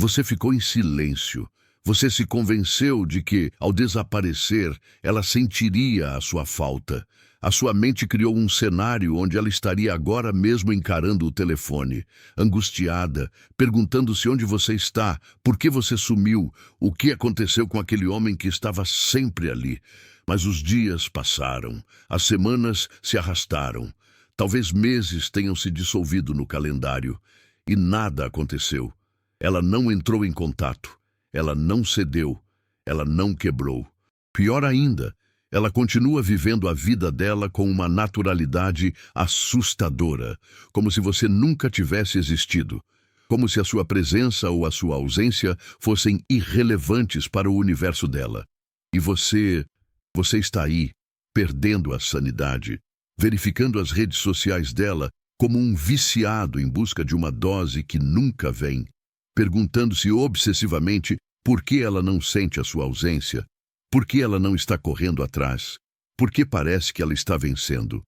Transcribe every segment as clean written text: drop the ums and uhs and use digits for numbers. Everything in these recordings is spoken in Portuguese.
Você ficou em silêncio. Você se convenceu de que, ao desaparecer, ela sentiria a sua falta. A sua mente criou um cenário onde ela estaria agora mesmo encarando o telefone, angustiada, perguntando-se onde você está, por que você sumiu, o que aconteceu com aquele homem que estava sempre ali. Mas os dias passaram, as semanas se arrastaram. Talvez meses tenham se dissolvido no calendário, e nada aconteceu. Ela não entrou em contato, ela não cedeu, ela não quebrou. Pior ainda, ela continua vivendo a vida dela com uma naturalidade assustadora, como se você nunca tivesse existido, como se a sua presença ou a sua ausência fossem irrelevantes para o universo dela. E você está aí, perdendo a sanidade, verificando as redes sociais dela como um viciado em busca de uma dose que nunca vem, perguntando-se obsessivamente por que ela não sente a sua ausência, por que ela não está correndo atrás, por que parece que ela está vencendo.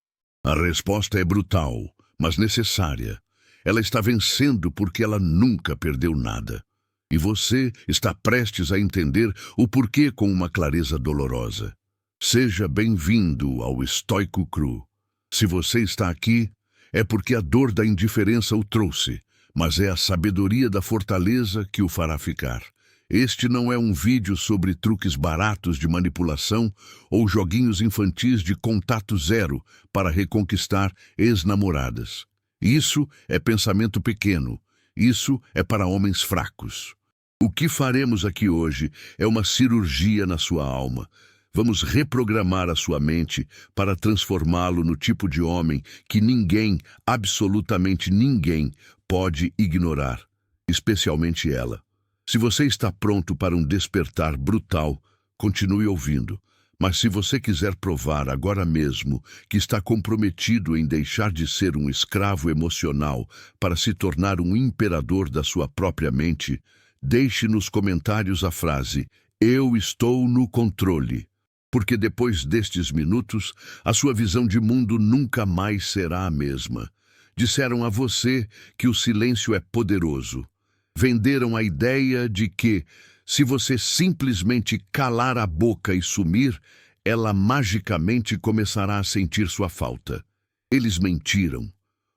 A resposta é brutal, mas necessária. Ela está vencendo porque ela nunca perdeu nada. E você está prestes a entender o porquê com uma clareza dolorosa. Seja bem-vindo ao Estoico Cru. Se você está aqui, é porque a dor da indiferença o trouxe, mas é a sabedoria da fortaleza que o fará ficar. Este não é um vídeo sobre truques baratos de manipulação ou joguinhos infantis de contato zero para reconquistar ex-namoradas. Isso é pensamento pequeno. Isso é para homens fracos. O que faremos aqui hoje é uma cirurgia na sua alma. Vamos reprogramar a sua mente para transformá-lo no tipo de homem que ninguém, absolutamente ninguém, pode ignorar, especialmente ela. Se você está pronto para um despertar brutal, continue ouvindo. Mas se você quiser provar agora mesmo que está comprometido em deixar de ser um escravo emocional para se tornar um imperador da sua própria mente, deixe nos comentários a frase "Eu estou no controle", porque depois destes minutos, a sua visão de mundo nunca mais será a mesma. Disseram a você que o silêncio é poderoso. Venderam a ideia de que, se você simplesmente calar a boca e sumir, ela magicamente começará a sentir sua falta. Eles mentiram.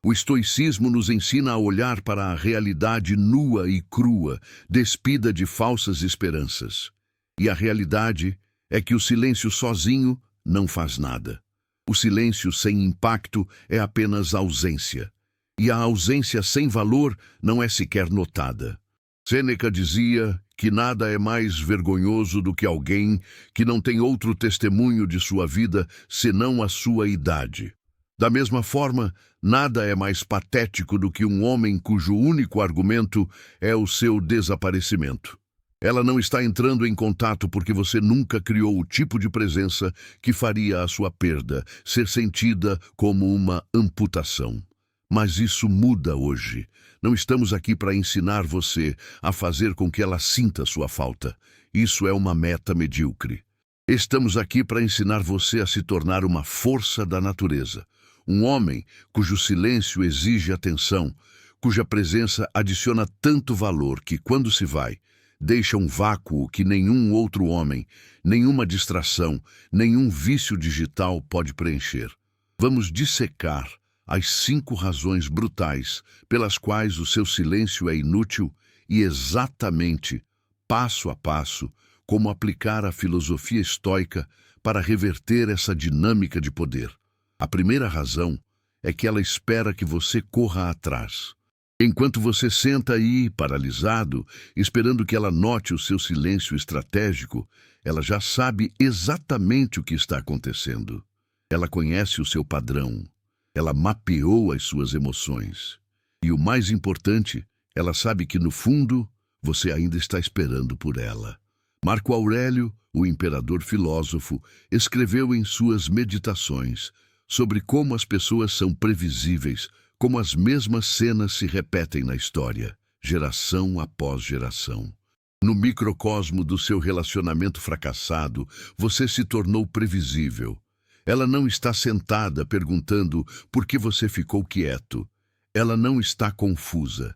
O estoicismo nos ensina a olhar para a realidade nua e crua, despida de falsas esperanças. E a realidade é que o silêncio sozinho não faz nada. O silêncio sem impacto é apenas ausência. E a ausência sem valor não é sequer notada. Sêneca dizia que nada é mais vergonhoso do que alguém que não tem outro testemunho de sua vida senão a sua idade. Da mesma forma, nada é mais patético do que um homem cujo único argumento é o seu desaparecimento. Ela não está entrando em contato porque você nunca criou o tipo de presença que faria a sua perda ser sentida como uma amputação. Mas isso muda hoje. Não estamos aqui para ensinar você a fazer com que ela sinta sua falta. Isso é uma meta medíocre. Estamos aqui para ensinar você a se tornar uma força da natureza. Um homem cujo silêncio exige atenção, cuja presença adiciona tanto valor que, quando se vai, deixa um vácuo que nenhum outro homem, nenhuma distração, nenhum vício digital pode preencher. Vamos dissecar as 5 razões brutais pelas quais o seu silêncio é inútil e exatamente, passo a passo, como aplicar a filosofia estoica para reverter essa dinâmica de poder. A primeira razão é que ela espera que você corra atrás. Enquanto você senta aí, paralisado, esperando que ela note o seu silêncio estratégico, ela já sabe exatamente o que está acontecendo. Ela conhece o seu padrão. Ela mapeou as suas emoções. E o mais importante, ela sabe que, no fundo, você ainda está esperando por ela. Marco Aurélio, o imperador filósofo, escreveu em suas meditações sobre como as pessoas são previsíveis, como as mesmas cenas se repetem na história, geração após geração. No microcosmo do seu relacionamento fracassado, você se tornou previsível. Ela não está sentada perguntando por que você ficou quieto. Ela não está confusa.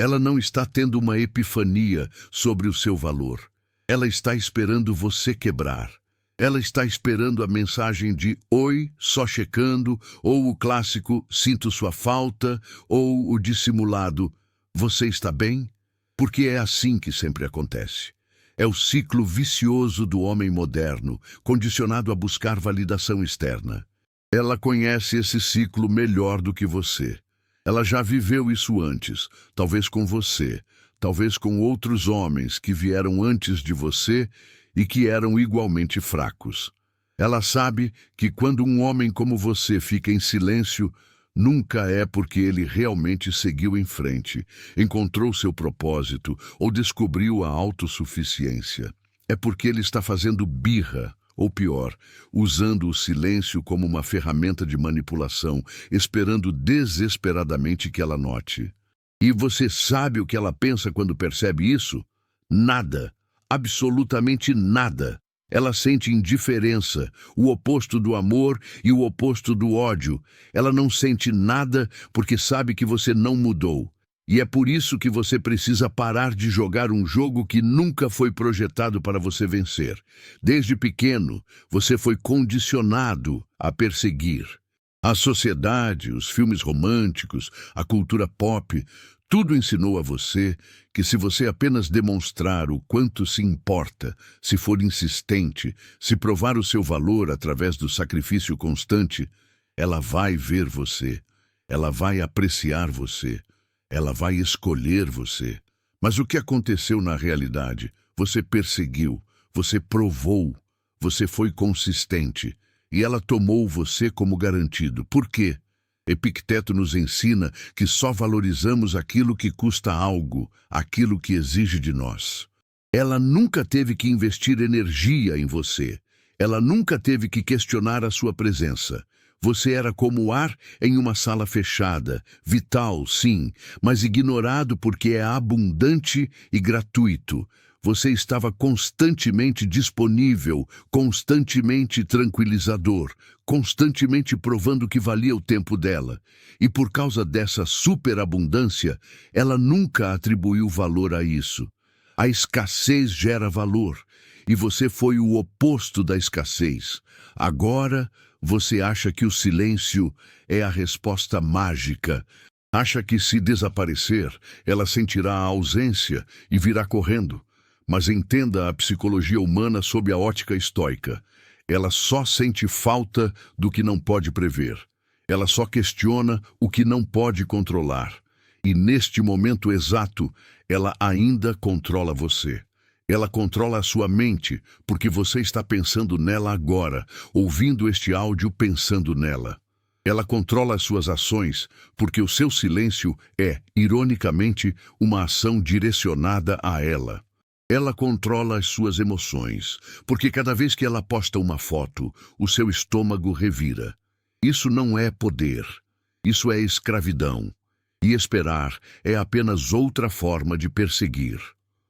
Ela não está tendo uma epifania sobre o seu valor. Ela está esperando você quebrar. Ela está esperando a mensagem de "Oi, só checando", ou o clássico "Sinto sua falta", ou o dissimulado "Você está bem?", porque é assim que sempre acontece. É o ciclo vicioso do homem moderno, condicionado a buscar validação externa. Ela conhece esse ciclo melhor do que você. Ela já viveu isso antes, talvez com você, talvez com outros homens que vieram antes de você e que eram igualmente fracos. Ela sabe que quando um homem como você fica em silêncio, nunca é porque ele realmente seguiu em frente, encontrou seu propósito ou descobriu a autossuficiência. É porque ele está fazendo birra, ou pior, usando o silêncio como uma ferramenta de manipulação, esperando desesperadamente que ela note. E você sabe o que ela pensa quando percebe isso? Nada. Absolutamente nada. Ela sente indiferença, o oposto do amor e o oposto do ódio. Ela não sente nada porque sabe que você não mudou. E é por isso que você precisa parar de jogar um jogo que nunca foi projetado para você vencer. Desde pequeno, você foi condicionado a perseguir. A sociedade, os filmes românticos, a cultura pop, tudo ensinou a você que se você apenas demonstrar o quanto se importa, se for insistente, se provar o seu valor através do sacrifício constante, ela vai ver você, ela vai apreciar você, ela vai escolher você. Mas o que aconteceu na realidade? Você perseguiu, você provou, você foi consistente, e ela tomou você como garantido. Por quê? Epicteto nos ensina que só valorizamos aquilo que custa algo, aquilo que exige de nós. Ela nunca teve que investir energia em você. Ela nunca teve que questionar a sua presença. Você era como o ar em uma sala fechada, vital, sim, mas ignorado porque é abundante e gratuito. Você estava constantemente disponível, constantemente tranquilizador, constantemente provando que valia o tempo dela. E por causa dessa superabundância, ela nunca atribuiu valor a isso. A escassez gera valor, e você foi o oposto da escassez. Agora, você acha que o silêncio é a resposta mágica. Acha que se desaparecer, ela sentirá a ausência e virá correndo. Mas entenda a psicologia humana sob a ótica estoica. Ela só sente falta do que não pode prever. Ela só questiona o que não pode controlar. E neste momento exato, ela ainda controla você. Ela controla a sua mente, porque você está pensando nela agora, ouvindo este áudio pensando nela. Ela controla as suas ações, porque o seu silêncio é, ironicamente, uma ação direcionada a ela. Ela controla as suas emoções, porque cada vez que ela posta uma foto, o seu estômago revira. Isso não é poder, isso é escravidão. E esperar é apenas outra forma de perseguir.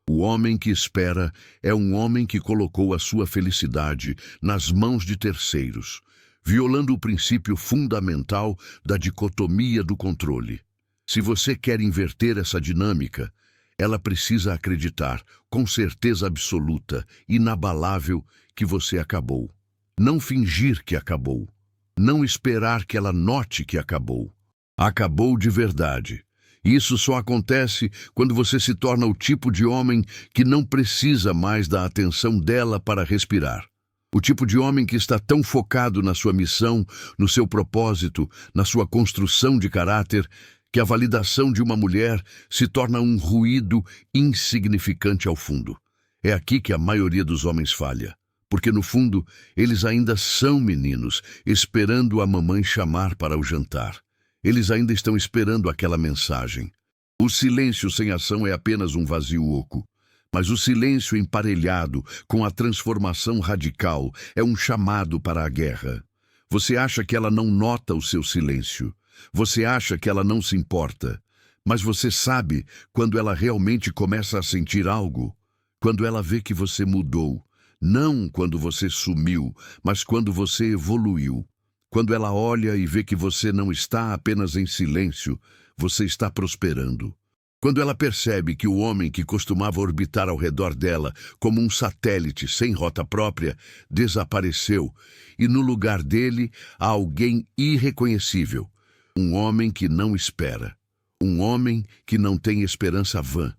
O homem que espera é um homem que colocou a sua felicidade nas mãos de terceiros, violando o princípio fundamental da dicotomia do controle. Se você quer inverter essa dinâmica, ela precisa acreditar, com certeza absoluta, inabalável, que você acabou. Não fingir que acabou. Não esperar que ela note que acabou. Acabou de verdade. Isso só acontece quando você se torna o tipo de homem que não precisa mais da atenção dela para respirar. O tipo de homem que está tão focado na sua missão, no seu propósito, na sua construção de caráter, que a validação de uma mulher se torna um ruído insignificante ao fundo. É aqui que a maioria dos homens falha, porque no fundo eles ainda são meninos, esperando a mamãe chamar para o jantar. Eles ainda estão esperando aquela mensagem. O silêncio sem ação é apenas um vazio oco, mas o silêncio emparelhado com a transformação radical é um chamado para a guerra. Você acha que ela não nota o seu silêncio. Você acha que ela não se importa, mas você sabe quando ela realmente começa a sentir algo, quando ela vê que você mudou, não quando você sumiu, mas quando você evoluiu. Quando ela olha e vê que você não está apenas em silêncio, você está prosperando. Quando ela percebe que o homem que costumava orbitar ao redor dela como um satélite sem rota própria desapareceu e no lugar dele há alguém irreconhecível, um homem que não espera, um homem que não tem esperança vã,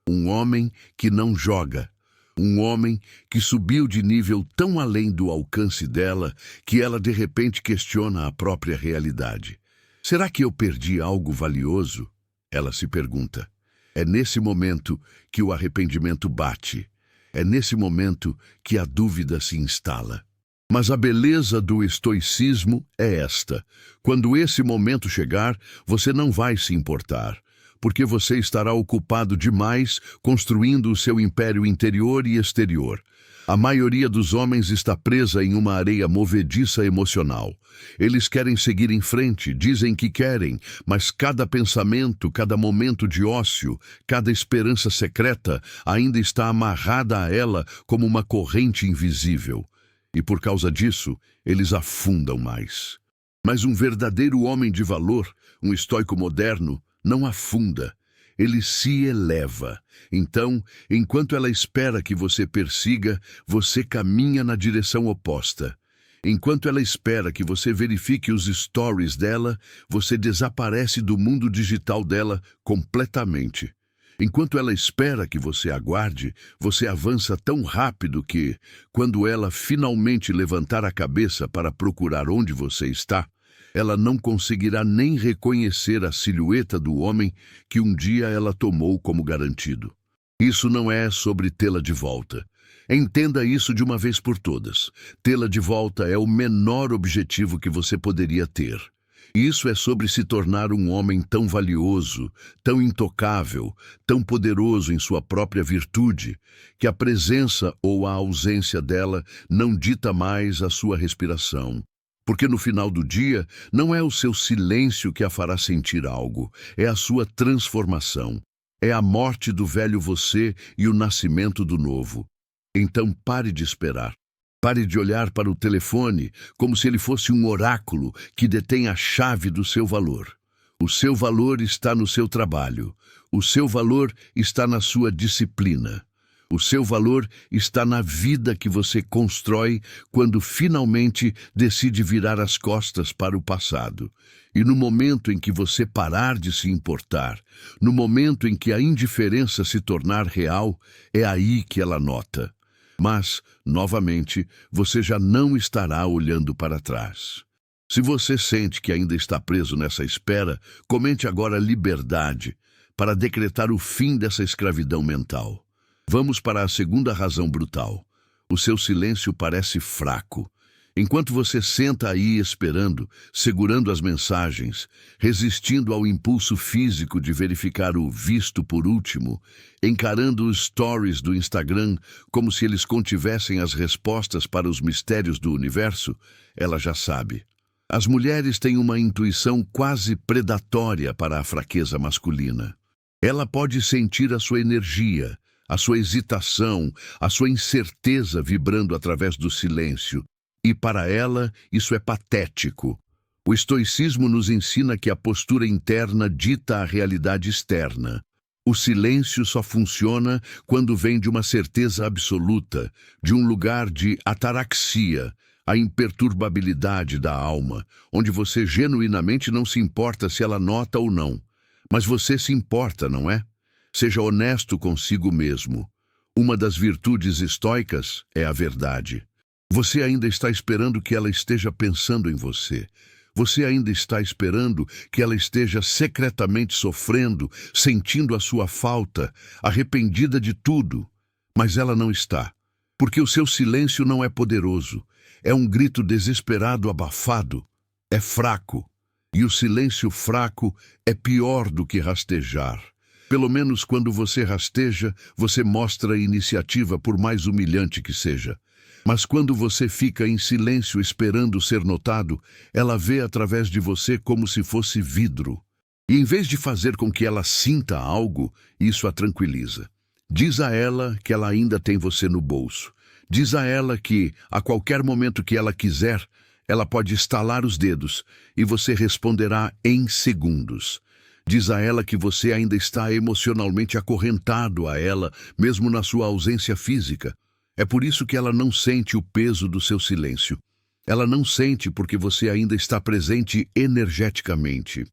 um homem que não joga, um homem que subiu de nível tão além do alcance dela que ela de repente questiona a própria realidade. Será que eu perdi algo valioso? Ela se pergunta. É nesse momento que o arrependimento bate. É nesse momento que a dúvida se instala. Mas a beleza do estoicismo é esta. Quando esse momento chegar, você não vai se importar, porque você estará ocupado demais construindo o seu império interior e exterior. A maioria dos homens está presa em uma areia movediça emocional. Eles querem seguir em frente, dizem que querem, mas cada pensamento, cada momento de ócio, cada esperança secreta ainda está amarrada a ela como uma corrente invisível. E por causa disso, eles afundam mais. Mas um verdadeiro homem de valor, um estoico moderno, não afunda. Ele se eleva. Então, enquanto ela espera que você persiga, você caminha na direção oposta. Enquanto ela espera que você verifique os stories dela, você desaparece do mundo digital dela completamente. Enquanto ela espera que você aguarde, você avança tão rápido que, quando ela finalmente levantar a cabeça para procurar onde você está, ela não conseguirá nem reconhecer a silhueta do homem que um dia ela tomou como garantido. Isso não é sobre tê-la de volta. Entenda isso de uma vez por todas. Tê-la de volta é o menor objetivo que você poderia ter. Isso é sobre se tornar um homem tão valioso, tão intocável, tão poderoso em sua própria virtude, que a presença ou a ausência dela não dita mais a sua respiração. Porque no final do dia, não é o seu silêncio que a fará sentir algo, é a sua transformação. É a morte do velho você e o nascimento do novo. Então pare de esperar. Pare de olhar para o telefone como se ele fosse um oráculo que detém a chave do seu valor. O seu valor está no seu trabalho. O seu valor está na sua disciplina. O seu valor está na vida que você constrói quando finalmente decide virar as costas para o passado. E no momento em que você parar de se importar, no momento em que a indiferença se tornar real, é aí que ela nota. Mas, novamente, você já não estará olhando para trás. Se você sente que ainda está preso nessa espera, comente agora liberdade para decretar o fim dessa escravidão mental. Vamos para a segunda razão brutal. O seu silêncio parece fraco. Enquanto você senta aí esperando, segurando as mensagens, resistindo ao impulso físico de verificar o visto por último, encarando os stories do Instagram como se eles contivessem as respostas para os mistérios do universo, ela já sabe. As mulheres têm uma intuição quase predatória para a fraqueza masculina. Ela pode sentir a sua energia, a sua hesitação, a sua incerteza vibrando através do silêncio. E para ela, isso é patético. O estoicismo nos ensina que a postura interna dita a realidade externa. O silêncio só funciona quando vem de uma certeza absoluta, de um lugar de ataraxia, a imperturbabilidade da alma, onde você genuinamente não se importa se ela nota ou não. Mas você se importa, não é? Seja honesto consigo mesmo. Uma das virtudes estoicas é a verdade. Você ainda está esperando que ela esteja pensando em você. Você ainda está esperando que ela esteja secretamente sofrendo, sentindo a sua falta, arrependida de tudo. Mas ela não está, porque o seu silêncio não é poderoso. É um grito desesperado abafado. É fraco. E o silêncio fraco é pior do que rastejar. Pelo menos quando você rasteja, você mostra a iniciativa por mais humilhante que seja. Mas quando você fica em silêncio esperando ser notado, ela vê através de você como se fosse vidro. E em vez de fazer com que ela sinta algo, isso a tranquiliza. Diz a ela que ela ainda tem você no bolso. Diz a ela que, a qualquer momento que ela quiser, ela pode estalar os dedos e você responderá em segundos. Diz a ela que você ainda está emocionalmente acorrentado a ela, mesmo na sua ausência física. É por isso que ela não sente o peso do seu silêncio. Ela não sente porque você ainda está presente energeticamente.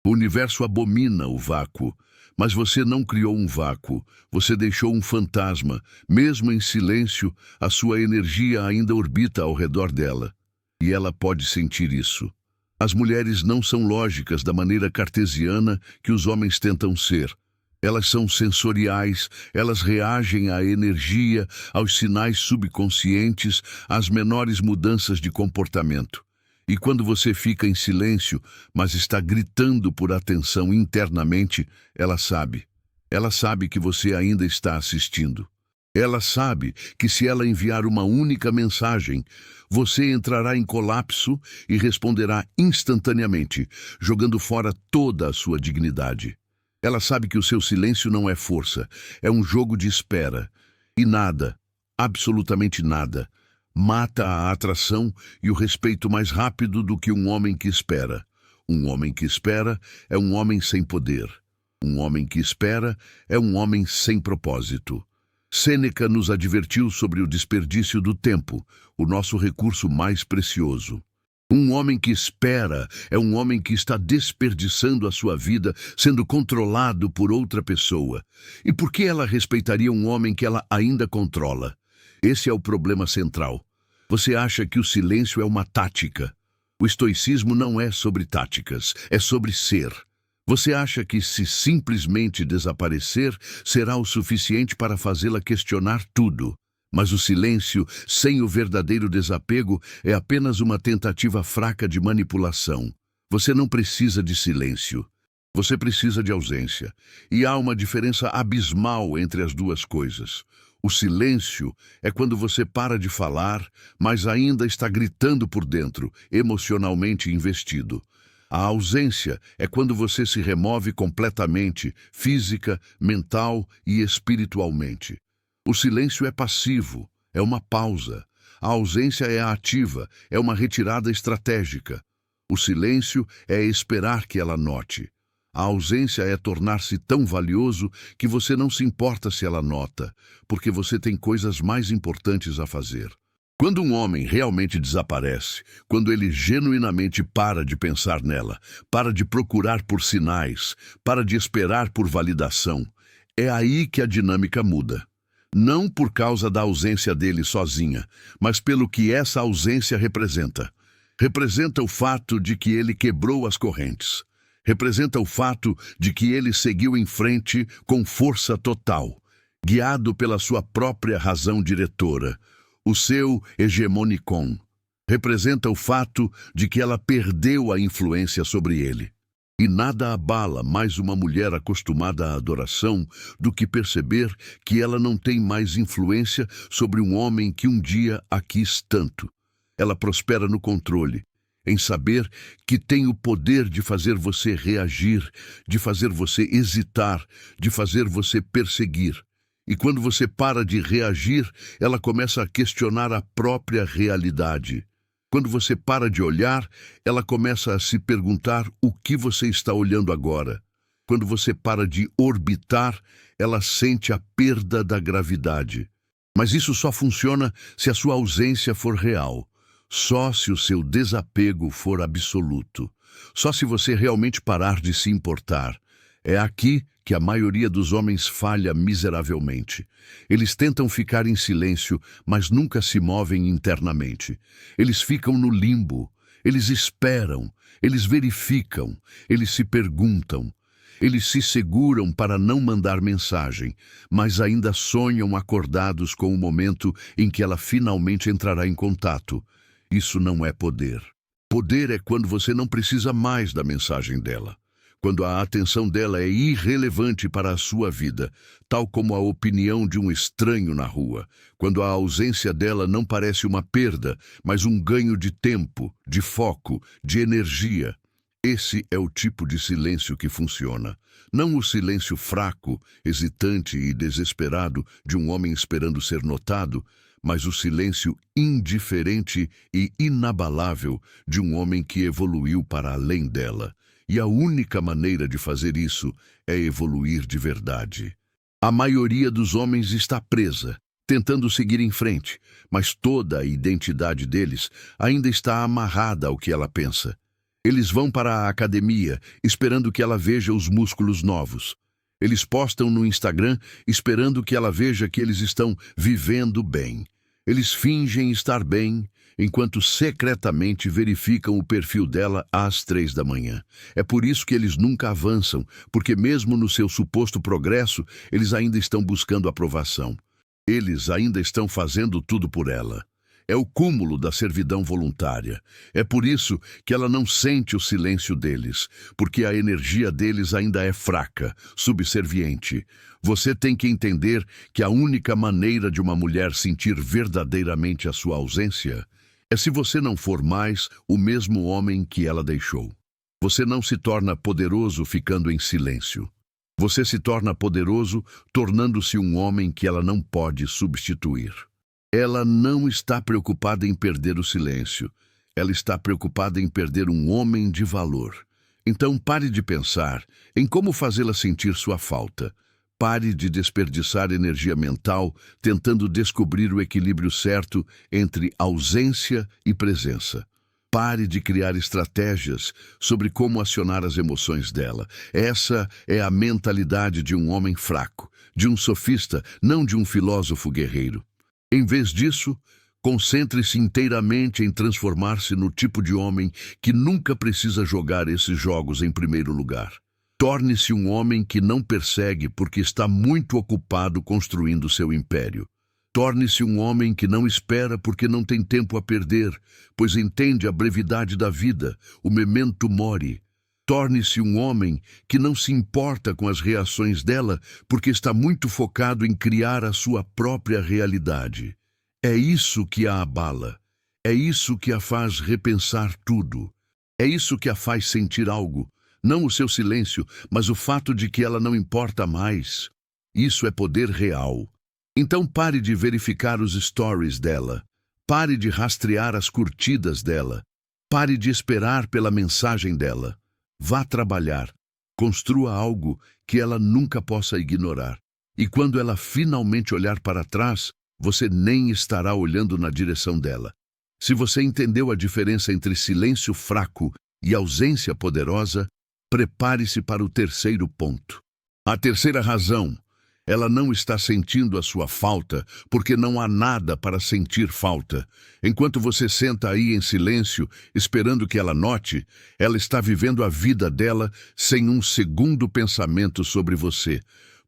O universo abomina o vácuo, mas você não criou um vácuo, você deixou um fantasma. Mesmo em silêncio, a sua energia ainda orbita ao redor dela. E ela pode sentir isso. As mulheres não são lógicas da maneira cartesiana que os homens tentam ser. Elas são sensoriais, elas reagem à energia, aos sinais subconscientes, às menores mudanças de comportamento. E quando você fica em silêncio, mas está gritando por atenção internamente, ela sabe. Ela sabe que você ainda está assistindo. Ela sabe que se ela enviar uma única mensagem, você entrará em colapso e responderá instantaneamente, jogando fora toda a sua dignidade. Ela sabe que o seu silêncio não é força, é um jogo de espera. E nada, absolutamente nada, mata a atração e o respeito mais rápido do que um homem que espera. Um homem que espera é um homem sem poder. Um homem que espera é um homem sem propósito. Sêneca nos advertiu sobre o desperdício do tempo, o nosso recurso mais precioso. Um homem que espera é um homem que está desperdiçando a sua vida, sendo controlado por outra pessoa. E por que ela respeitaria um homem que ela ainda controla? Esse é o problema central. Você acha que o silêncio é uma tática. O estoicismo não é sobre táticas, é sobre ser. Você acha que se simplesmente desaparecer, será o suficiente para fazê-la questionar tudo. Mas o silêncio, sem o verdadeiro desapego, é apenas uma tentativa fraca de manipulação. Você não precisa de silêncio. Você precisa de ausência. E há uma diferença abismal entre as duas coisas. O silêncio é quando você para de falar, mas ainda está gritando por dentro, emocionalmente investido. A ausência é quando você se remove completamente, física, mental e espiritualmente. O silêncio é passivo, é uma pausa. A ausência é ativa, é uma retirada estratégica. O silêncio é esperar que ela note. A ausência é tornar-se tão valioso que você não se importa se ela nota, porque você tem coisas mais importantes a fazer. Quando um homem realmente desaparece, quando ele genuinamente para de pensar nela, para de procurar por sinais, para de esperar por validação, é aí que a dinâmica muda. Não por causa da ausência dele sozinha, mas pelo que essa ausência representa. Representa o fato de que ele quebrou as correntes. Representa o fato de que ele seguiu em frente com força total, guiado pela sua própria razão diretora, o seu hegemonicon. Representa o fato de que ela perdeu a influência sobre ele. E nada abala mais uma mulher acostumada à adoração do que perceber que ela não tem mais influência sobre um homem que um dia a quis tanto. Ela prospera no controle, em saber que tem o poder de fazer você reagir, de fazer você hesitar, de fazer você perseguir. E quando você para de reagir, ela começa a questionar a própria realidade. Quando você para de olhar, ela começa a se perguntar o que você está olhando agora. Quando você para de orbitar, ela sente a perda da gravidade. Mas isso só funciona se a sua ausência for real. Só se o seu desapego for absoluto. Só se você realmente parar de se importar. É aqui que a maioria dos homens falha miseravelmente. Eles tentam ficar em silêncio, mas nunca se movem internamente. Eles ficam no limbo. Eles esperam. Eles verificam. Eles se perguntam. Eles se seguram para não mandar mensagem, mas ainda sonham acordados com o momento em que ela finalmente entrará em contato. Isso não é poder. Poder é quando você não precisa mais da mensagem dela. Quando a atenção dela é irrelevante para a sua vida, tal como a opinião de um estranho na rua. Quando a ausência dela não parece uma perda, mas um ganho de tempo, de foco, de energia. Esse é o tipo de silêncio que funciona. Não o silêncio fraco, hesitante e desesperado de um homem esperando ser notado, mas o silêncio indiferente e inabalável de um homem que evoluiu para além dela. E a única maneira de fazer isso é evoluir de verdade. A maioria dos homens está presa, tentando seguir em frente, mas toda a identidade deles ainda está amarrada ao que ela pensa. Eles vão para a academia esperando que ela veja os músculos novos. Eles postam no Instagram esperando que ela veja que eles estão vivendo bem. Eles fingem estar bem, enquanto secretamente verificam o perfil dela às 3 da manhã. É por isso que eles nunca avançam, porque mesmo no seu suposto progresso, eles ainda estão buscando aprovação. Eles ainda estão fazendo tudo por ela. É o cúmulo da servidão voluntária. É por isso que ela não sente o silêncio deles, porque a energia deles ainda é fraca, subserviente. Você tem que entender que a única maneira de uma mulher sentir verdadeiramente a sua ausência é se você não for mais o mesmo homem que ela deixou. Você não se torna poderoso ficando em silêncio. Você se torna poderoso tornando-se um homem que ela não pode substituir. Ela não está preocupada em perder o silêncio. Ela está preocupada em perder um homem de valor. Então pare de pensar em como fazê-la sentir sua falta. Pare de desperdiçar energia mental tentando descobrir o equilíbrio certo entre ausência e presença. Pare de criar estratégias sobre como acionar as emoções dela. Essa é a mentalidade de um homem fraco, de um sofista, não de um filósofo guerreiro. Em vez disso, concentre-se inteiramente em transformar-se no tipo de homem que nunca precisa jogar esses jogos em primeiro lugar. Torne-se um homem que não persegue porque está muito ocupado construindo seu império. Torne-se um homem que não espera porque não tem tempo a perder, pois entende a brevidade da vida, o memento mori. Torne-se um homem que não se importa com as reações dela porque está muito focado em criar a sua própria realidade. É isso que a abala. É isso que a faz repensar tudo. É isso que a faz sentir algo. Não o seu silêncio, mas o fato de que ela não importa mais. Isso é poder real. Então pare de verificar os stories dela. Pare de rastrear as curtidas dela. Pare de esperar pela mensagem dela. Vá trabalhar, construa algo que ela nunca possa ignorar. E quando ela finalmente olhar para trás, você nem estará olhando na direção dela. Se você entendeu a diferença entre silêncio fraco e ausência poderosa, prepare-se para o terceiro ponto. A terceira razão, ela não está sentindo a sua falta porque não há nada para sentir falta. Enquanto você senta aí em silêncio, esperando que ela note, ela está vivendo a vida dela sem um segundo pensamento sobre você.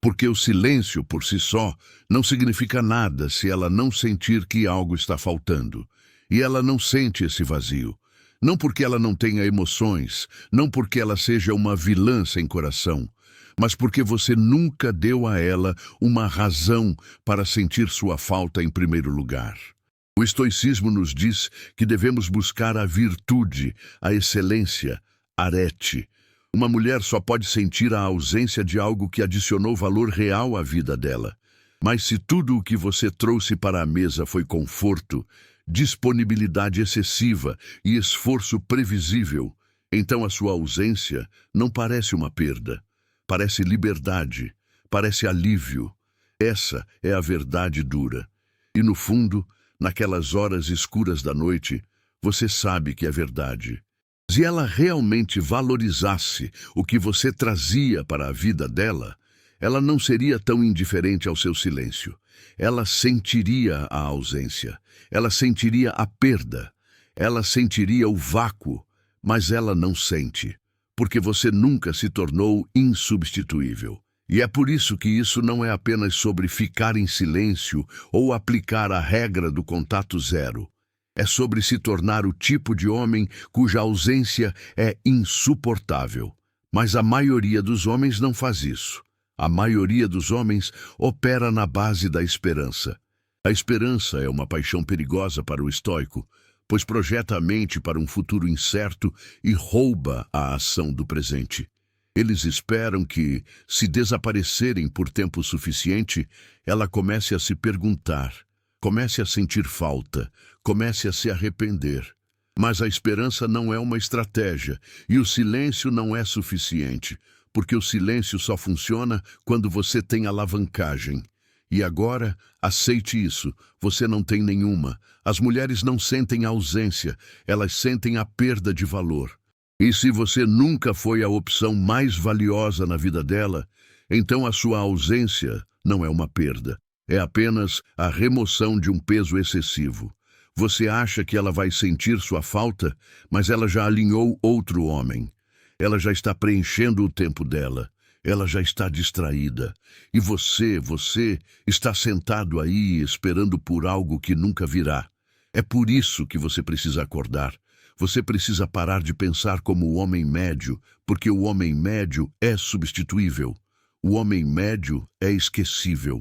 Porque o silêncio, por si só, não significa nada se ela não sentir que algo está faltando. E ela não sente esse vazio. Não porque ela não tenha emoções, não porque ela seja uma vilã sem coração, mas porque você nunca deu a ela uma razão para sentir sua falta em primeiro lugar. O estoicismo nos diz que devemos buscar a virtude, a excelência, arete. Uma mulher só pode sentir a ausência de algo que adicionou valor real à vida dela. Mas se tudo o que você trouxe para a mesa foi conforto, disponibilidade excessiva e esforço previsível, então a sua ausência não parece uma perda. Parece liberdade, parece alívio. Essa é a verdade dura. E no fundo, naquelas horas escuras da noite, você sabe que é verdade. Se ela realmente valorizasse o que você trazia para a vida dela, ela não seria tão indiferente ao seu silêncio. Ela sentiria a ausência, ela sentiria a perda, ela sentiria o vácuo, mas ela não sente. Porque você nunca se tornou insubstituível. E é por isso que isso não é apenas sobre ficar em silêncio ou aplicar a regra do contato zero. É sobre se tornar o tipo de homem cuja ausência é insuportável. Mas a maioria dos homens não faz isso. A maioria dos homens opera na base da esperança. A esperança é uma paixão perigosa para o estoico, pois projeta a mente para um futuro incerto e rouba a ação do presente. Eles esperam que, se desaparecerem por tempo suficiente, ela comece a se perguntar, comece a sentir falta, comece a se arrepender. Mas a esperança não é uma estratégia, e o silêncio não é suficiente, porque o silêncio só funciona quando você tem alavancagem. E agora, aceite isso, você não tem nenhuma. As mulheres não sentem a ausência, elas sentem a perda de valor. E se você nunca foi a opção mais valiosa na vida dela, então a sua ausência não é uma perda, é apenas a remoção de um peso excessivo. Você acha que ela vai sentir sua falta, mas ela já alinhou outro homem. Ela já está preenchendo o tempo dela. Ela já está distraída. E você está sentado aí esperando por algo que nunca virá. É por isso que você precisa acordar. Você precisa parar de pensar como o homem médio, porque o homem médio é substituível. O homem médio é esquecível.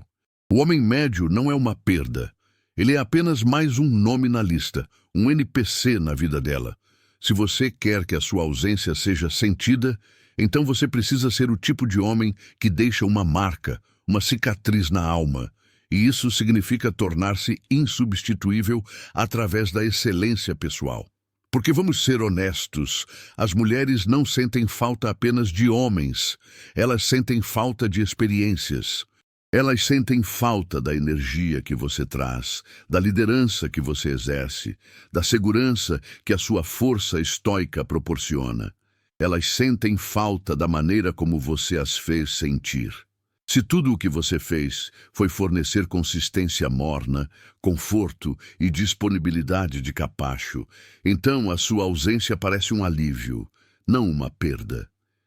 O homem médio não é uma perda. Ele é apenas mais um nome na lista, um NPC na vida dela. Se você quer que a sua ausência seja sentida, então você precisa ser o tipo de homem que deixa uma marca, uma cicatriz na alma. E isso significa tornar-se insubstituível através da excelência pessoal. Porque vamos ser honestos, as mulheres não sentem falta apenas de homens, elas sentem falta de experiências. Elas sentem falta da energia que você traz, da liderança que você exerce, da segurança que a sua força estoica proporciona. Elas sentem falta da maneira como você as fez sentir. Se tudo o que você fez foi fornecer consistência morna, conforto e disponibilidade de capacho, então a sua ausência parece um alívio, não uma perda.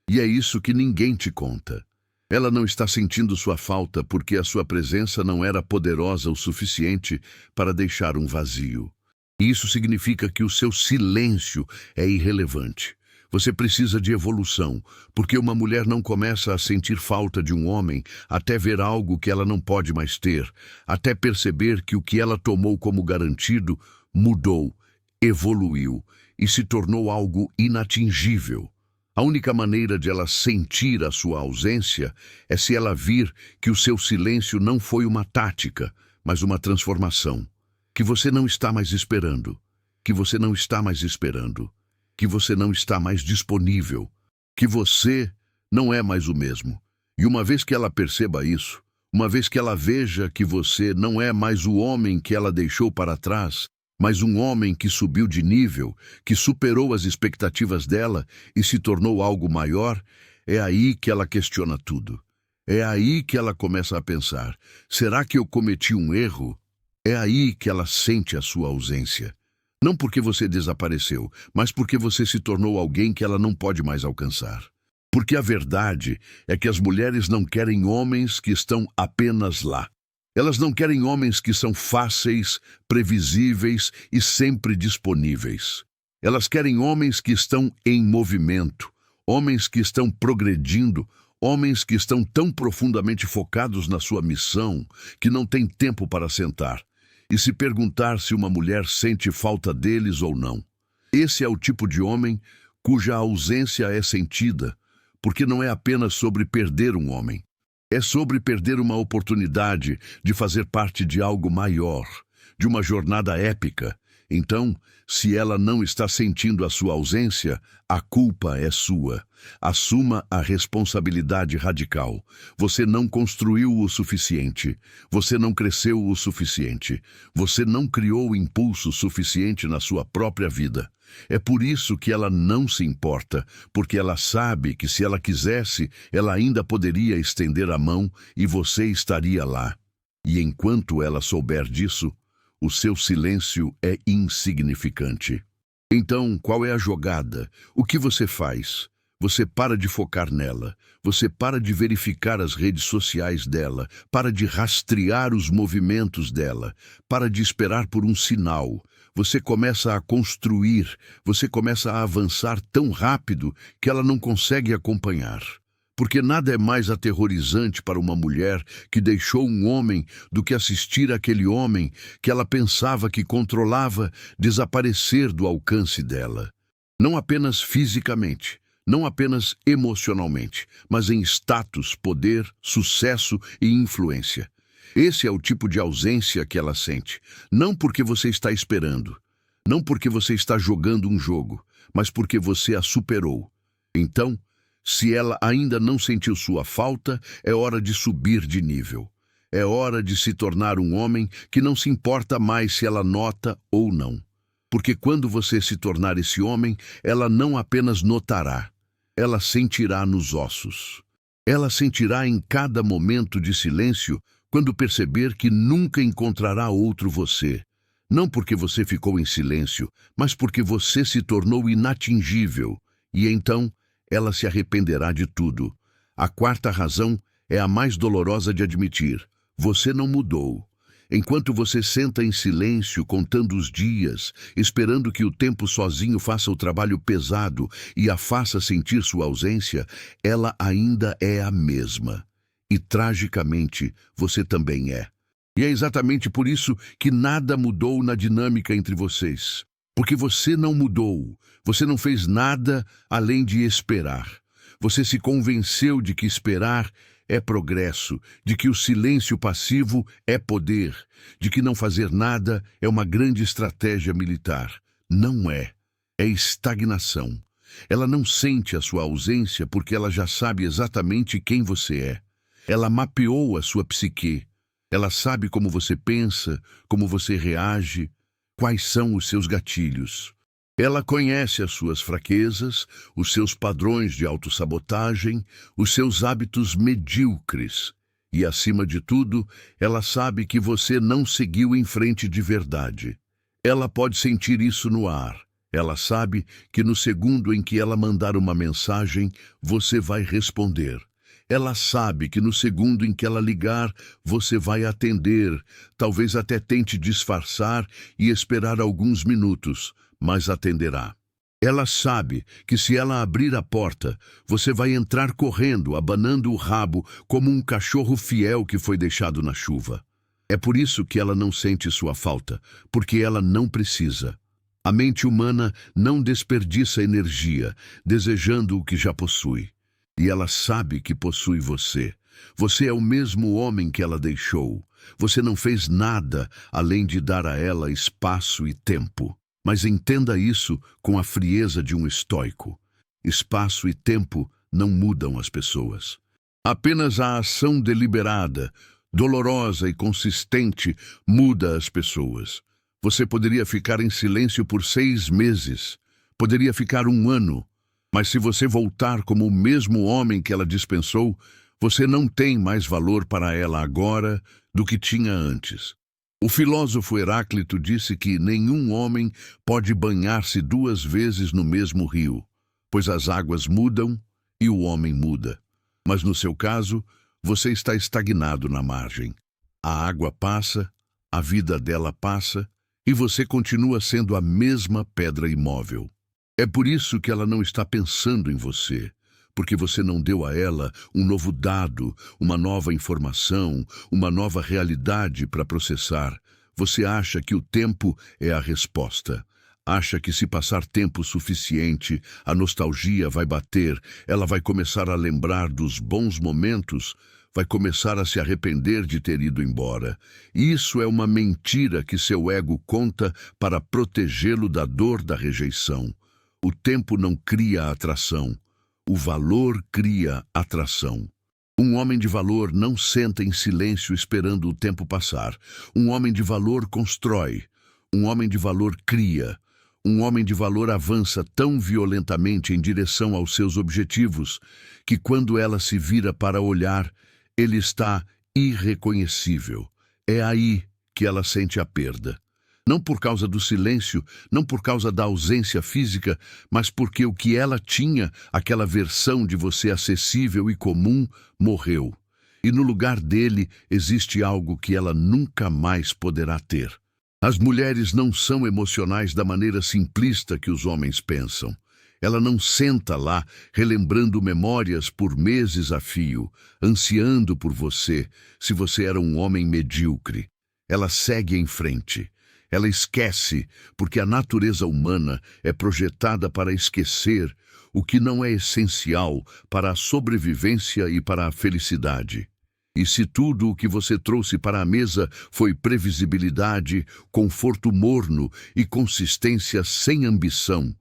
E é isso que ninguém te conta. Ela não está sentindo sua falta porque a sua presença não era poderosa o suficiente para deixar um vazio. E isso significa que o seu silêncio é irrelevante. Você precisa de evolução, porque uma mulher não começa a sentir falta de um homem até ver algo que ela não pode mais ter, até perceber que o que ela tomou como garantido mudou, evoluiu e se tornou algo inatingível. A única maneira de ela sentir a sua ausência é se ela vir que o seu silêncio não foi uma tática, mas uma transformação. Que você não está mais esperando, que você não está mais esperando, que você não está mais disponível, que você não é mais o mesmo. E uma vez que ela perceba isso, uma vez que ela veja que você não é mais o homem que ela deixou para trás, mas um homem que subiu de nível, que superou as expectativas dela e se tornou algo maior, é aí que ela questiona tudo. É aí que ela começa a pensar, será que eu cometi um erro? É aí que ela sente a sua ausência. Não porque você desapareceu, mas porque você se tornou alguém que ela não pode mais alcançar. Porque a verdade é que as mulheres não querem homens que estão apenas lá. Elas não querem homens que são fáceis, previsíveis e sempre disponíveis. Elas querem homens que estão em movimento, homens que estão progredindo, homens que estão tão profundamente focados na sua missão que não têm tempo para sentar e se perguntar se uma mulher sente falta deles ou não. Esse é o tipo de homem cuja ausência é sentida, porque não é apenas sobre perder um homem. É sobre perder uma oportunidade de fazer parte de algo maior, de uma jornada épica. Então, se ela não está sentindo a sua ausência, a culpa é sua. Assuma a responsabilidade radical. Você não construiu o suficiente. Você não cresceu o suficiente. Você não criou o impulso suficiente na sua própria vida. É por isso que ela não se importa, porque ela sabe que se ela quisesse, ela ainda poderia estender a mão e você estaria lá. E enquanto ela souber disso, o seu silêncio é insignificante. Então, qual é a jogada? O que você faz? Você para de focar nela, você para de verificar as redes sociais dela, para de rastrear os movimentos dela, para de esperar por um sinal. Você começa a construir, você começa a avançar tão rápido que ela não consegue acompanhar. Porque nada é mais aterrorizante para uma mulher que deixou um homem do que assistir aquele homem que ela pensava que controlava desaparecer do alcance dela. Não apenas fisicamente, não apenas emocionalmente, mas em status, poder, sucesso e influência. Esse é o tipo de ausência que ela sente, não porque você está esperando, Não porque você está jogando um jogo, mas porque você a superou. Então, se ela ainda não sentiu sua falta, é hora de subir de nível. É hora de se tornar um homem que não se importa mais se ela nota ou não. Porque quando você se tornar esse homem, ela não apenas notará, ela sentirá nos ossos. Ela sentirá em cada momento de silêncio quando perceber que nunca encontrará outro você. Não porque você ficou em silêncio, mas porque você se tornou inatingível. E então, ela se arrependerá de tudo. A quarta razão é a mais dolorosa de admitir. Você não mudou. Enquanto você senta em silêncio, contando os dias, esperando que o tempo sozinho faça o trabalho pesado e a faça sentir sua ausência, ela ainda é a mesma. E, tragicamente, você também é. E é exatamente por isso que nada mudou na dinâmica entre vocês. Porque você não mudou, você não fez nada além de esperar. Você se convenceu de que esperar é progresso, de que o silêncio passivo é poder, de que não fazer nada é uma grande estratégia militar. Não é. É estagnação. Ela não sente a sua ausência porque ela já sabe exatamente quem você é. Ela mapeou a sua psique. Ela sabe como você pensa, como você reage, quais são os seus gatilhos. Ela conhece as suas fraquezas, os seus padrões de autossabotagem, os seus hábitos medíocres. E, acima de tudo, ela sabe que você não seguiu em frente de verdade. Ela pode sentir isso no ar. Ela sabe que no segundo em que ela mandar uma mensagem, você vai responder. Ela sabe que no segundo em que ela ligar, você vai atender, talvez até tente disfarçar e esperar alguns minutos, mas atenderá. Ela sabe que se ela abrir a porta, você vai entrar correndo, abanando o rabo como um cachorro fiel que foi deixado na chuva. É por isso que ela não sente sua falta, porque ela não precisa. A mente humana não desperdiça energia, desejando o que já possui. E ela sabe que possui você. Você é o mesmo homem que ela deixou. Você não fez nada além de dar a ela espaço e tempo. Mas entenda isso com a frieza de um estoico. Espaço e tempo não mudam as pessoas. Apenas a ação deliberada, dolorosa e consistente muda as pessoas. Você poderia ficar em silêncio por 6 meses. Poderia ficar 1 ano. Mas se você voltar como o mesmo homem que ela dispensou, você não tem mais valor para ela agora do que tinha antes. O filósofo Heráclito disse que nenhum homem pode banhar-se 2 vezes no mesmo rio, pois as águas mudam e o homem muda. Mas no seu caso, você está estagnado na margem. A água passa, a vida dela passa, e você continua sendo a mesma pedra imóvel. É por isso que ela não está pensando em você, porque você não deu a ela um novo dado, uma nova informação, uma nova realidade para processar. Você acha que o tempo é a resposta. Acha que se passar tempo suficiente, a nostalgia vai bater, ela vai começar a lembrar dos bons momentos, vai começar a se arrepender de ter ido embora. Isso é uma mentira que seu ego conta para protegê-lo da dor da rejeição. O tempo não cria atração. O valor cria atração. Um homem de valor não senta em silêncio esperando o tempo passar. Um homem de valor constrói. Um homem de valor cria. Um homem de valor avança tão violentamente em direção aos seus objetivos que quando ela se vira para olhar, ele está irreconhecível. É aí que ela sente a perda. Não por causa do silêncio, não por causa da ausência física, mas porque o que ela tinha, aquela versão de você acessível e comum, morreu. E no lugar dele existe algo que ela nunca mais poderá ter. As mulheres não são emocionais da maneira simplista que os homens pensam. Ela não senta lá, relembrando memórias por meses a fio, ansiando por você, se você era um homem medíocre. Ela segue em frente. Ela esquece, porque a natureza humana é projetada para esquecer o que não é essencial para a sobrevivência e para a felicidade. E se tudo o que você trouxe para a mesa foi previsibilidade, conforto morno e consistência sem ambição,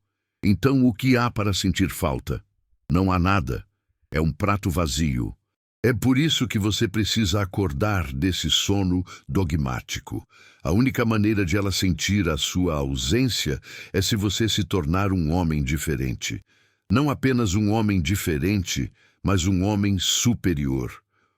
então o que há para sentir falta? Não há nada. É um prato vazio. É por isso que você precisa acordar desse sono dogmático. A única maneira de ela sentir a sua ausência é se você se tornar um homem diferente. Não apenas um homem diferente, mas um homem superior.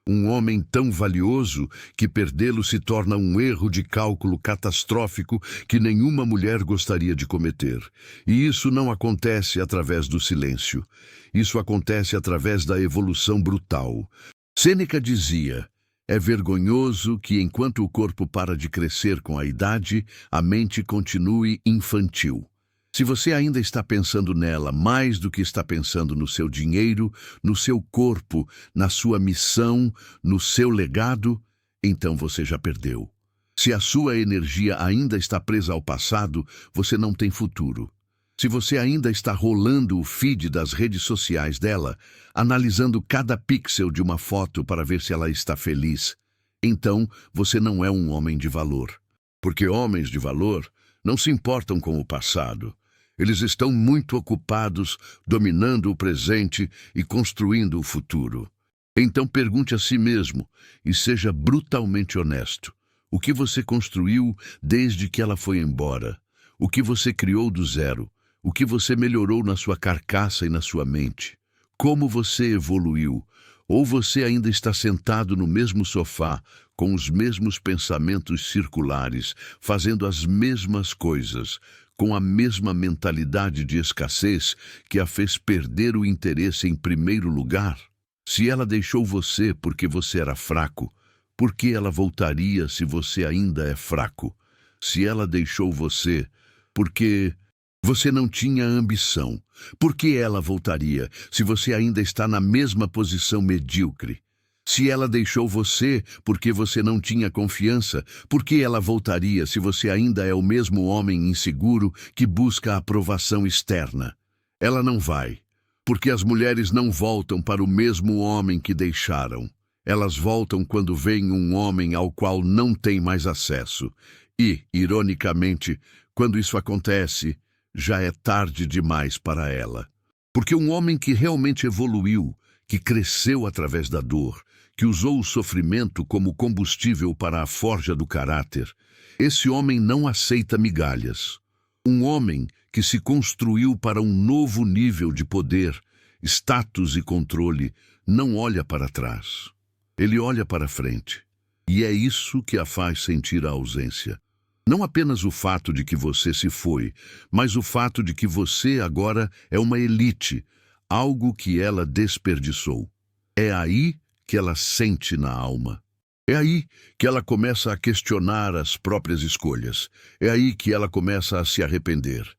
Um homem tão valioso que perdê-lo se torna um erro de cálculo catastrófico que nenhuma mulher gostaria de cometer. E isso não acontece através do silêncio. Isso acontece através da evolução brutal. Sêneca dizia: é vergonhoso que enquanto o corpo para de crescer com a idade, a mente continue infantil. Se você ainda está pensando nela mais do que está pensando no seu dinheiro, no seu corpo, na sua missão, no seu legado, então você já perdeu. Se a sua energia ainda está presa ao passado, você não tem futuro. Se você ainda está rolando o feed das redes sociais dela, analisando cada pixel de uma foto para ver se ela está feliz, então você não é um homem de valor. Porque homens de valor não se importam com o passado. Eles estão muito ocupados dominando o presente e construindo o futuro. Então pergunte a si mesmo e seja brutalmente honesto. O que você construiu desde que ela foi embora? O que você criou do zero? O que você melhorou na sua carcaça e na sua mente? Como você evoluiu? Ou você ainda está sentado no mesmo sofá, com os mesmos pensamentos circulares, fazendo as mesmas coisas, com a mesma mentalidade de escassez que a fez perder o interesse em primeiro lugar? Se ela deixou você porque você era fraco, por que ela voltaria se você ainda é fraco? Se ela deixou você porque você não tinha ambição, por que ela voltaria se você ainda está na mesma posição medíocre? Se ela deixou você porque você não tinha confiança, por que ela voltaria se você ainda é o mesmo homem inseguro que busca a aprovação externa? Ela não vai, porque as mulheres não voltam para o mesmo homem que deixaram. Elas voltam quando veem um homem ao qual não tem mais acesso. E, ironicamente, quando isso acontece, já é tarde demais para ela. Porque um homem que realmente evoluiu, que cresceu através da dor, que usou o sofrimento como combustível para a forja do caráter, esse homem não aceita migalhas. Um homem que se construiu para um novo nível de poder, status e controle, não olha para trás. Ele olha para frente. E é isso que a faz sentir a ausência. Não apenas o fato de que você se foi, mas o fato de que você agora é uma elite, algo que ela desperdiçou. É aí que ela sente na alma. É aí que ela começa a questionar as próprias escolhas. É aí que ela começa a se arrepender.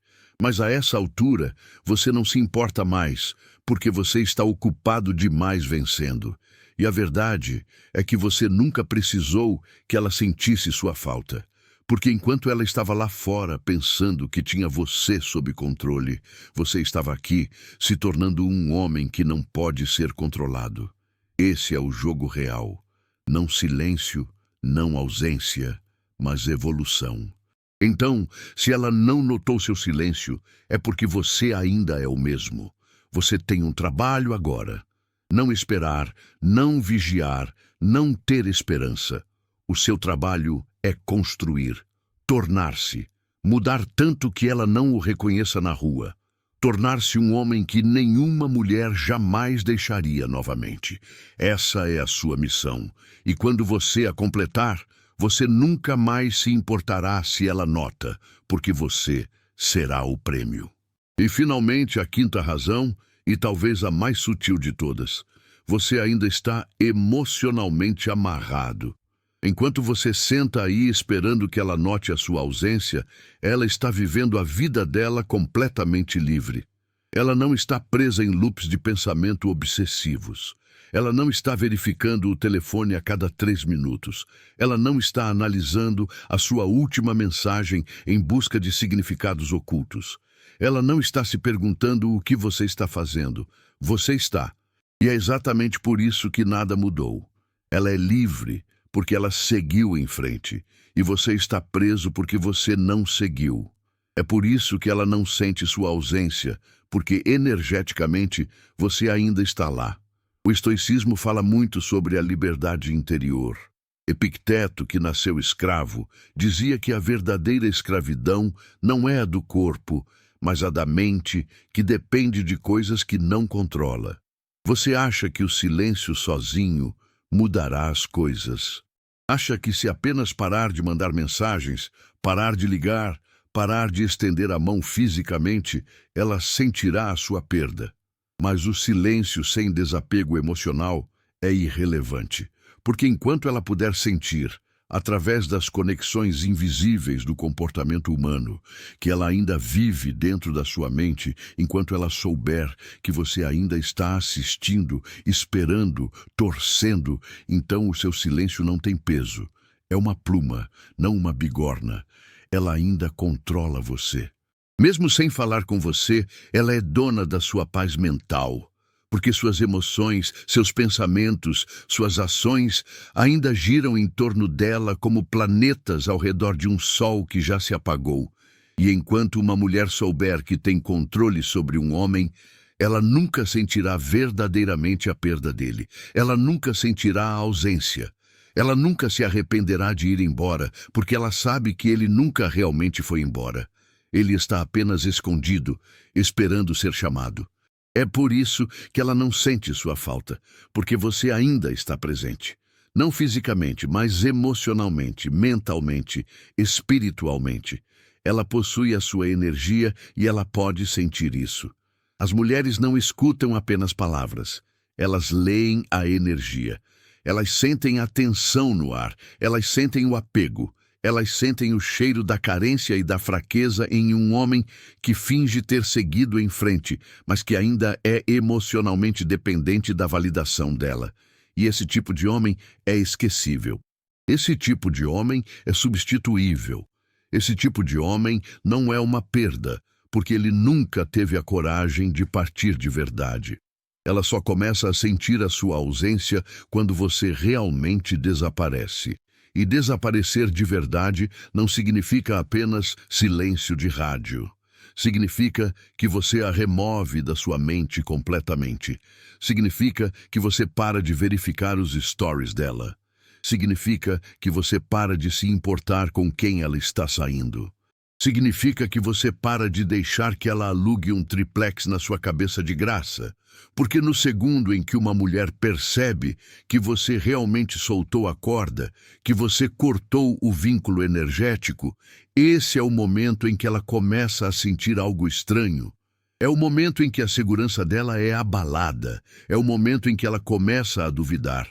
Mas a essa altura, você não se importa mais, porque você está ocupado demais vencendo. E a verdade é que você nunca precisou que ela sentisse sua falta. Porque enquanto ela estava lá fora pensando que tinha você sob controle, você estava aqui se tornando um homem que não pode ser controlado. Esse é o jogo real. Não silêncio, não ausência, mas evolução. Então, se ela não notou seu silêncio, é porque você ainda é o mesmo. Você tem um trabalho agora. Não esperar, não vigiar, não ter esperança. O seu trabalho é construir, tornar-se, mudar tanto que ela não o reconheça na rua, tornar-se um homem que nenhuma mulher jamais deixaria novamente. Essa é a sua missão, e quando você a completar, você nunca mais se importará se ela nota, porque você será o prêmio. E finalmente a quinta razão, e talvez a mais sutil de todas, você ainda está emocionalmente amarrado. Enquanto você senta aí esperando que ela note a sua ausência, ela está vivendo a vida dela completamente livre. Ela não está presa em loops de pensamento obsessivos. Ela não está verificando o telefone a cada 3 minutos. Ela não está analisando a sua última mensagem em busca de significados ocultos. Ela não está se perguntando o que você está fazendo. Você está. E é exatamente por isso que nada mudou. Ela é livre porque ela seguiu em frente, e você está preso porque você não seguiu. É por isso que ela não sente sua ausência, porque energeticamente você ainda está lá. O estoicismo fala muito sobre a liberdade interior. Epicteto, que nasceu escravo, dizia que a verdadeira escravidão não é a do corpo, mas a da mente, que depende de coisas que não controla. Você acha que o silêncio sozinho mudará as coisas? Acha que se apenas parar de mandar mensagens, parar de ligar, parar de estender a mão fisicamente, ela sentirá a sua perda? Mas o silêncio sem desapego emocional é irrelevante, porque enquanto ela puder sentir, através das conexões invisíveis do comportamento humano, que ela ainda vive dentro da sua mente, enquanto ela souber que você ainda está assistindo, esperando, torcendo, então o seu silêncio não tem peso. É uma pluma, não uma bigorna. Ela ainda controla você. Mesmo sem falar com você, ela é dona da sua paz mental, porque suas emoções, seus pensamentos, suas ações ainda giram em torno dela como planetas ao redor de um sol que já se apagou. E enquanto uma mulher souber que tem controle sobre um homem, ela nunca sentirá verdadeiramente a perda dele. Ela nunca sentirá a ausência. Ela nunca se arrependerá de ir embora, porque ela sabe que ele nunca realmente foi embora. Ele está apenas escondido, esperando ser chamado. É por isso que ela não sente sua falta, porque você ainda está presente. Não fisicamente, mas emocionalmente, mentalmente, espiritualmente. Ela possui a sua energia e ela pode sentir isso. As mulheres não escutam apenas palavras. Elas leem a energia. Elas sentem a tensão no ar. Elas sentem o apego. Elas sentem o cheiro da carência e da fraqueza em um homem que finge ter seguido em frente, mas que ainda é emocionalmente dependente da validação dela. E esse tipo de homem é esquecível. Esse tipo de homem é substituível. Esse tipo de homem não é uma perda, porque ele nunca teve a coragem de partir de verdade. Ela só começa a sentir a sua ausência quando você realmente desaparece. E desaparecer de verdade não significa apenas silêncio de rádio. Significa que você a remove da sua mente completamente. Significa que você para de verificar os stories dela. Significa que você para de se importar com quem ela está saindo. Significa que você para de deixar que ela alugue um triplex na sua cabeça de graça. Porque no segundo em que uma mulher percebe que você realmente soltou a corda, que você cortou o vínculo energético, esse é o momento em que ela começa a sentir algo estranho. É o momento em que a segurança dela é abalada. É o momento em que ela começa a duvidar.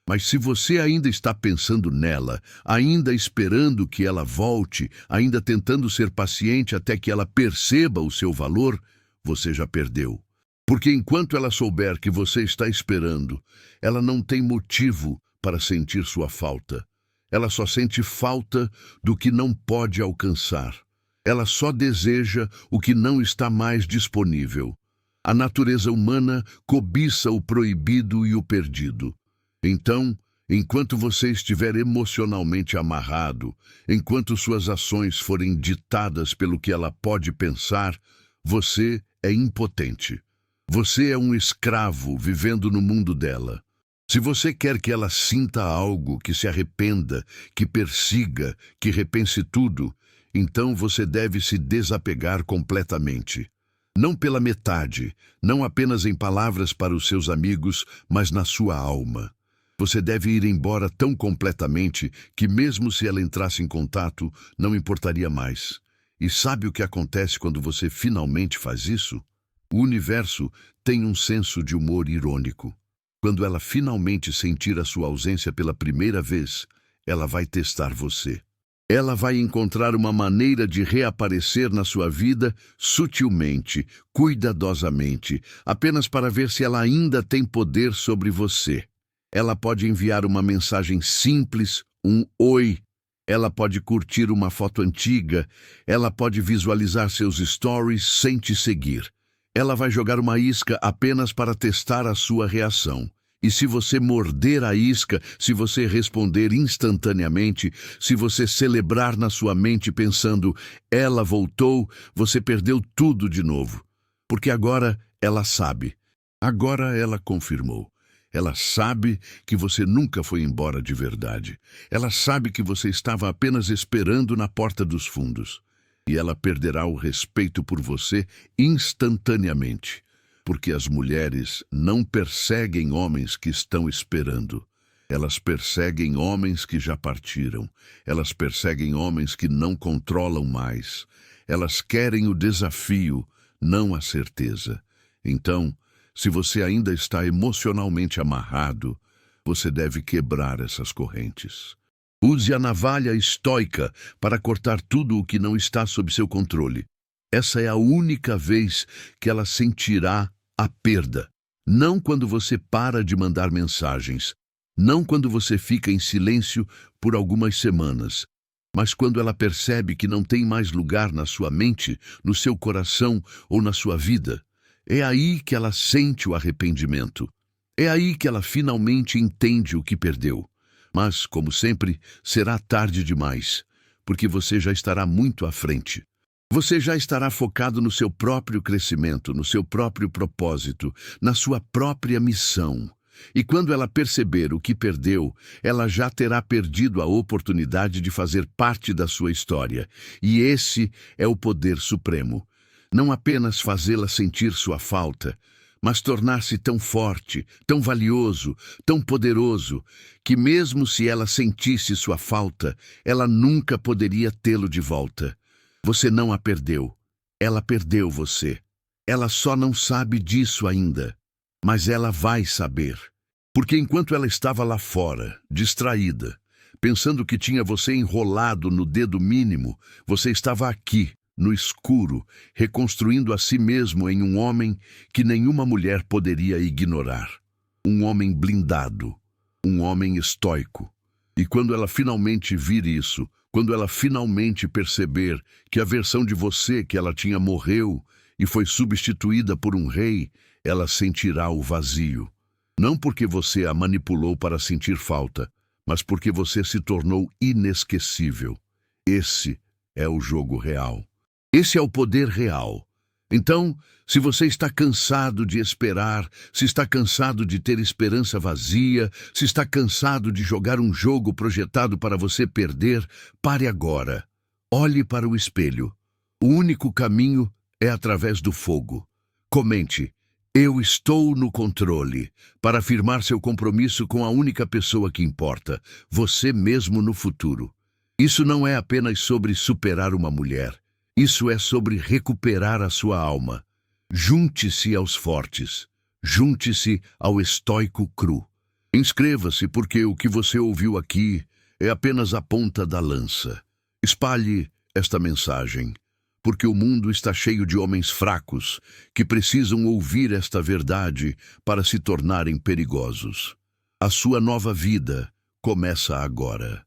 Mas se você ainda está pensando nela, ainda esperando que ela volte, ainda tentando ser paciente até que ela perceba o seu valor, você já perdeu. Porque enquanto ela souber que você está esperando, ela não tem motivo para sentir sua falta. Ela só sente falta do que não pode alcançar. Ela só deseja o que não está mais disponível. A natureza humana cobiça o proibido e o perdido. Então, enquanto você estiver emocionalmente amarrado, enquanto suas ações forem ditadas pelo que ela pode pensar, você é impotente. Você é um escravo vivendo no mundo dela. Se você quer que ela sinta algo, que se arrependa, que persiga, que repense tudo, então você deve se desapegar completamente. Não pela metade, não apenas em palavras para os seus amigos, mas na sua alma. Você deve ir embora tão completamente que mesmo se ela entrasse em contato, não importaria mais. E sabe o que acontece quando você finalmente faz isso? O universo tem um senso de humor irônico. Quando ela finalmente sentir a sua ausência pela primeira vez, ela vai testar você. Ela vai encontrar uma maneira de reaparecer na sua vida sutilmente, cuidadosamente, apenas para ver se ela ainda tem poder sobre você. Ela pode enviar uma mensagem simples, um oi. Ela pode curtir uma foto antiga. Ela pode visualizar seus stories sem te seguir. Ela vai jogar uma isca apenas para testar a sua reação. E se você morder a isca, se você responder instantaneamente, se você celebrar na sua mente pensando, ela voltou, você perdeu tudo de novo. Porque agora ela sabe. Agora ela confirmou. Ela sabe que você nunca foi embora de verdade. Ela sabe que você estava apenas esperando na porta dos fundos. E ela perderá o respeito por você instantaneamente. Porque as mulheres não perseguem homens que estão esperando. Elas perseguem homens que já partiram. Elas perseguem homens que não controlam mais. Elas querem o desafio, não a certeza. Então, se você ainda está emocionalmente amarrado, você deve quebrar essas correntes. Use a navalha estoica para cortar tudo o que não está sob seu controle. Essa é a única vez que ela sentirá a perda. Não quando você para de mandar mensagens, não quando você fica em silêncio por algumas semanas, mas quando ela percebe que não tem mais lugar na sua mente, no seu coração ou na sua vida. É aí que ela sente o arrependimento. É aí que ela finalmente entende o que perdeu. Mas, como sempre, será tarde demais, porque você já estará muito à frente. Você já estará focado no seu próprio crescimento, no seu próprio propósito, na sua própria missão. E quando ela perceber o que perdeu, ela já terá perdido a oportunidade de fazer parte da sua história. E esse é o poder supremo. Não apenas fazê-la sentir sua falta, mas tornar-se tão forte, tão valioso, tão poderoso, que mesmo se ela sentisse sua falta, ela nunca poderia tê-lo de volta. Você não a perdeu. Ela perdeu você. Ela só não sabe disso ainda. Mas ela vai saber. Porque enquanto ela estava lá fora, distraída, pensando que tinha você enrolado no dedo mínimo, você estava aqui, no escuro, reconstruindo a si mesmo em um homem que nenhuma mulher poderia ignorar. Um homem blindado. Um homem estoico. E quando ela finalmente vir isso, quando ela finalmente perceber que a versão de você que ela tinha morreu e foi substituída por um rei, ela sentirá o vazio. Não porque você a manipulou para sentir falta, mas porque você se tornou inesquecível. Esse é o jogo real. Esse é o poder real. Então, se você está cansado de esperar, se está cansado de ter esperança vazia, se está cansado de jogar um jogo projetado para você perder, pare agora. Olhe para o espelho. O único caminho é através do fogo. Comente, eu estou no controle, para afirmar seu compromisso com a única pessoa que importa, você mesmo no futuro. Isso não é apenas sobre superar uma mulher. Isso é sobre recuperar a sua alma. Junte-se aos fortes. Junte-se ao estoico cru. Inscreva-se porque o que você ouviu aqui é apenas a ponta da lança. Espalhe esta mensagem, porque o mundo está cheio de homens fracos que precisam ouvir esta verdade para se tornarem perigosos. A sua nova vida começa agora.